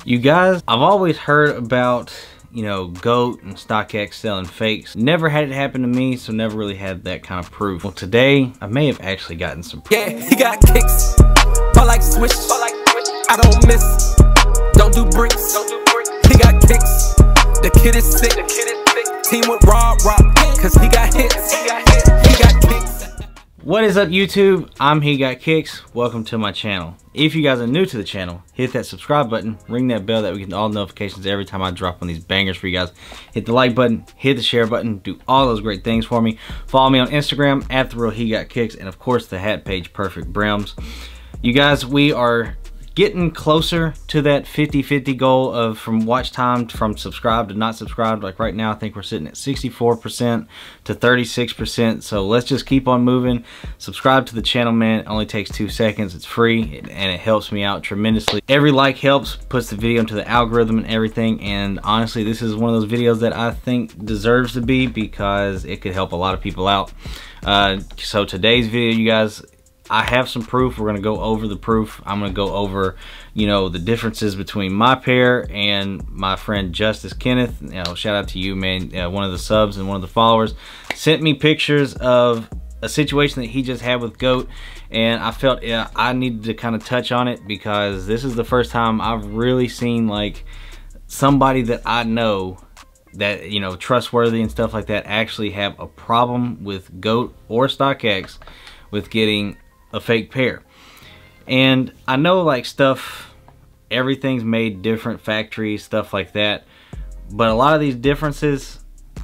You guys, I've always heard about, you know, GOAT and StockX selling fakes. Never had it happen to me, so never really had that kind of proof. Well, today, I may have actually gotten some proof. Yeah, he got kicks. Ball like swish. I don't miss. Don't do bricks. He got kicks. The kid is sick. Team with Rob, cause he got hits. He got kicks. What is up, YouTube? I'm He Got Kicks. Welcome to my channel. If you guys are new to the channel, hit that subscribe button, ring that bell that we get all notifications every time I drop on these bangers for you guys. Hit the like button, hit the share button, do all those great things for me. Follow me on Instagram at therealhegotkickz, and of course the hat page Perfectbrimz. You guys, we are getting closer to that 50-50 goal of from watch time from subscribed to not subscribed. Like right now, I think we're sitting at 64% to 36%. So let's just keep on moving. Subscribe to the channel, man. It only takes 2 seconds. It's free and it helps me out tremendously. Every like helps, puts the video into the algorithm and everything. And honestly, this is one of those videos that I think deserves to be because it could help a lot of people out. So today's video, you guys, I have some proof. We're going to go over the proof. I'm going to go over, you know, the differences between my pair and my friend Justice Kenneth. You know, shout out to you, man. One of the subs and one of the followers sent me pictures of a situation that he just had with GOAT, and I felt I needed to kind of touch on it because this is the first time I've really seen like somebody that I know that, you know, trustworthy and stuff like that actually have a problem with GOAT or StockX with getting a fake pair. And I know like stuff, everything's made different, factories, stuff like that, but a lot of these differences,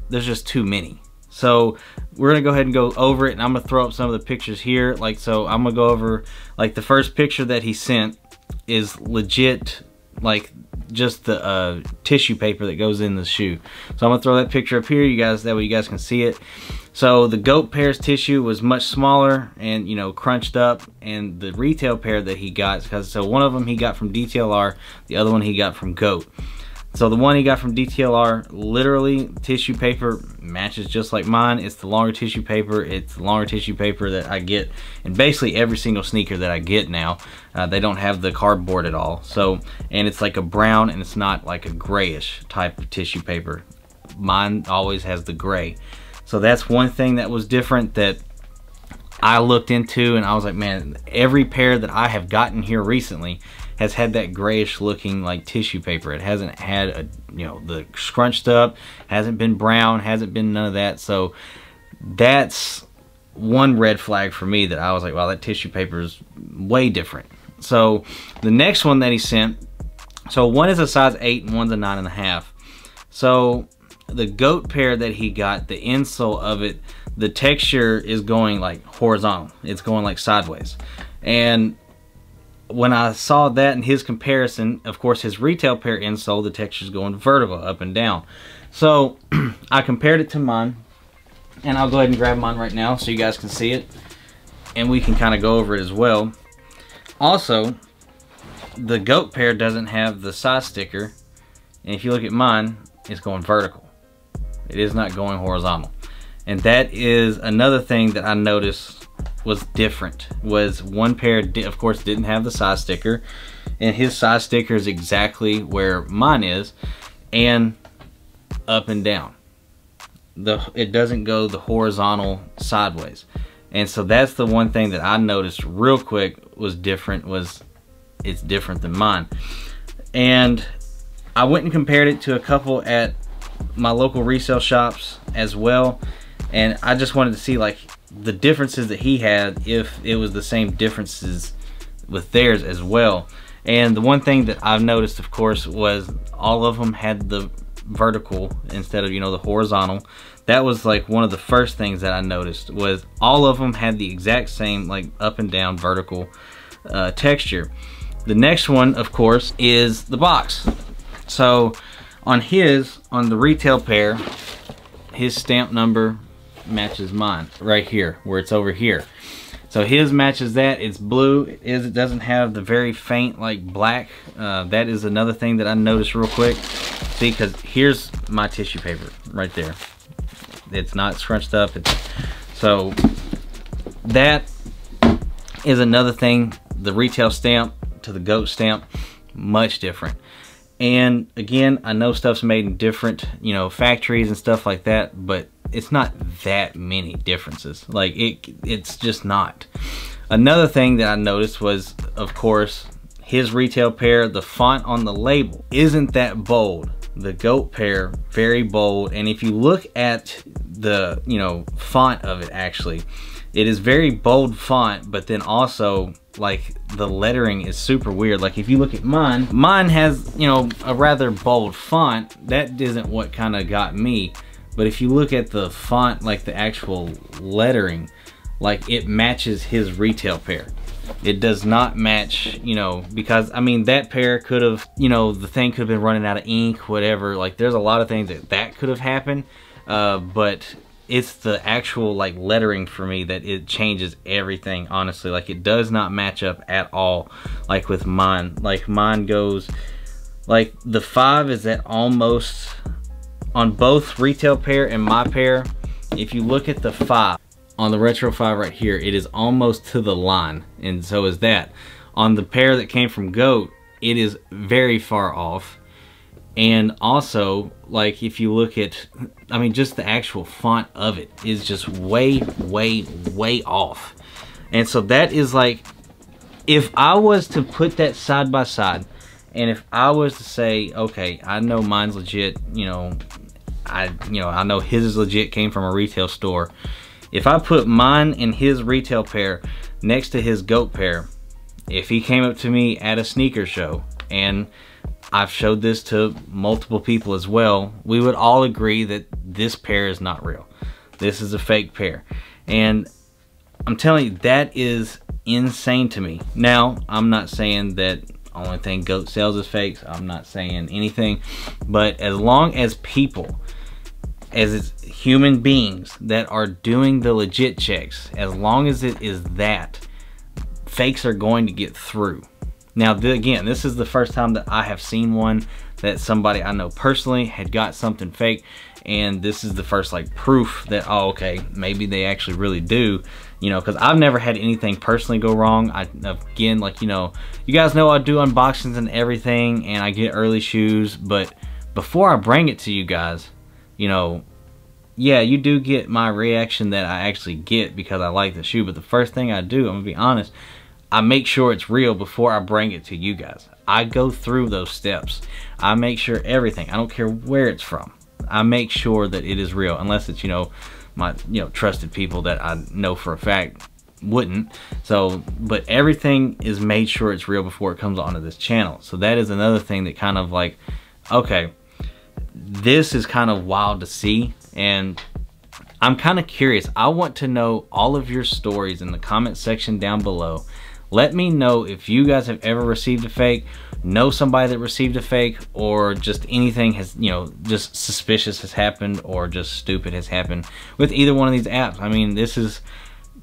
there's just too many. So we're gonna go ahead and go over it, and I'm gonna throw up some of the pictures here. Like, so I'm gonna go over like the first picture that he sent is legit, like just the tissue paper that goes in the shoe. So I'm gonna throw that picture up here, you guys, that way you guys can see it. So the GOAT pair's tissue was much smaller and, you know, crunched up, and the retail pair that he got, so one of them he got from DTLR, the other one he got from GOAT. So the one he got from DTLR, literally tissue paper matches just like mine. It's the longer tissue paper. It's the longer tissue paper that I get in basically every single sneaker that I get now. They don't have the cardboard at all. So, and it's like a brown, and it's not like a grayish type of tissue paper. Mine always has the gray. So that's one thing that was different that I looked into, and I was like, man, every pair that I have gotten here recently has had that grayish looking like tissue paper. It hasn't had a, you know, the scrunched up, hasn't been brown, hasn't been none of that. So that's one red flag for me that I was like, wow, that tissue paper is way different. So the next one that he sent, so one is a size 8 and one's a 9.5. So the GOAT pair that he got, the insole of it, the texture is going like horizontal. It's going like sideways. And when I saw that in his comparison, of course his retail pair insole, the texture is going vertical, up and down. So I compared it to mine, and I'll go ahead and grab mine right now so you guys can see it, and we can kind of go over it as well. Also, the GOAT pair doesn't have the size sticker, and if you look at mine, it's going vertical. It is not going horizontal. And that is another thing that I noticed was different. Was one pair, of course, didn't have the size sticker, and his size sticker is exactly where mine is, and up and down. It doesn't go the horizontal sideways. And so that's the one thing that I noticed real quick was different, was it's different than mine. And I went and compared it to a couple at my local resale shops as well, and I just wanted to see like the differences that he had, if it was the same differences with theirs as well. And the one thing that I've noticed, of course, was all of them had the vertical instead of, you know, the horizontal. That was like one of the first things that I noticed, was all of them had the exact same like up and down vertical texture. The next one, of course, is the box. So on the retail pair, his stamp number matches mine right here, where it's over here. So his matches that. It's blue. It doesn't have the very faint like black. That is another thing that I noticed real quick. See, because here's my tissue paper right there. It's not scrunched up. So that is another thing. The retail stamp to the GOAT stamp, much different. And again, I know stuff's made in different, you know, factories and stuff like that, but it's not that many differences. Like it's just not. Another thing that I noticed was, of course, his retail pair, the font on the label isn't that bold. The GOAT pair, very bold. And if you look at the, you know, font of it, actually, it is very bold font, but then also like the lettering is super weird. Like if you look at mine has, you know, a rather bold font. That isn't what kind of got me. But if you look at the font, like the actual lettering, like it matches his retail pair. It does not match, you know, because I mean that pair could have, you know, the thing could have been running out of ink, whatever. Like there's a lot of things that could have happened, but it's the actual like lettering for me that it changes everything, honestly. Like it does not match up at all like with mine. Like mine goes, like the 5 is at almost, on both retail pair and my pair, if you look at the 5, on the Retro 5 right here, it is almost to the line, and so is that. On the pair that came from GOAT, it is very far off. And also, like if you look at, I mean, just the actual font of it is just way, way, way off. And so that is like, if I was to put that side by side, and if I was to say, okay, I know mine's legit, you know, I know his is legit, came from a retail store. If I put mine and his retail pair next to his GOAT pair, if he came up to me at a sneaker show, and I've showed this to multiple people as well, we would all agree that this pair is not real. This is a fake pair. And I'm telling you, that is insane to me. Now, I'm not saying that only thing GOAT sells is fakes. I'm not saying anything. But as long as people, as it's human beings that are doing the legit checks, as long as it is that, fakes are going to get through. Now again, this is the first time that I have seen one that somebody I know personally had got something fake, and this is the first like proof that, oh okay, maybe they actually really do, you know, because I've never had anything personally go wrong. Again, like, you know, you guys know I do unboxings and everything, and I get early shoes, but before I bring it to you guys, you know, yeah, you do get my reaction that I actually get because I like the shoe, but the first thing I do, I'm gonna be honest, I make sure it's real before I bring it to you guys. I go through those steps. I make sure everything, I don't care where it's from, I make sure that it is real, unless it's, you know, my, you know, trusted people that I know for a fact wouldn't. So, but everything is made sure it's real before it comes onto this channel. So that is another thing that kind of like, okay, this is kind of wild to see, and I'm kind of curious. I want to know all of your stories in the comment section down below. Let me know if you guys have ever received a fake, know somebody that received a fake, or just anything has, you know, just suspicious has happened or just stupid has happened with either one of these apps. I mean, this is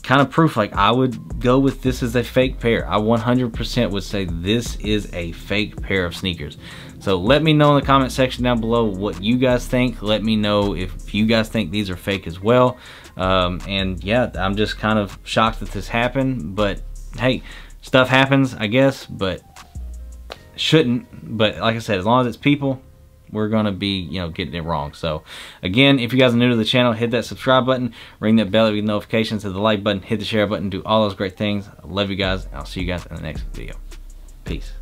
kind of proof. Like, I would go with this is a fake pair. I 100% would say this is a fake pair of sneakers. So let me know in the comment section down below what you guys think. Let me know if you guys think these are fake as well. And yeah, I'm just kind of shocked that this happened, but hey, stuff happens, I guess, but shouldn't. But like I said, as long as it's people, we're gonna be, you know, getting it wrong. So again, if you guys are new to the channel, hit that subscribe button, ring that bell with notifications, hit the like button, hit the share button, do all those great things. I love you guys, and I'll see you guys in the next video. Peace.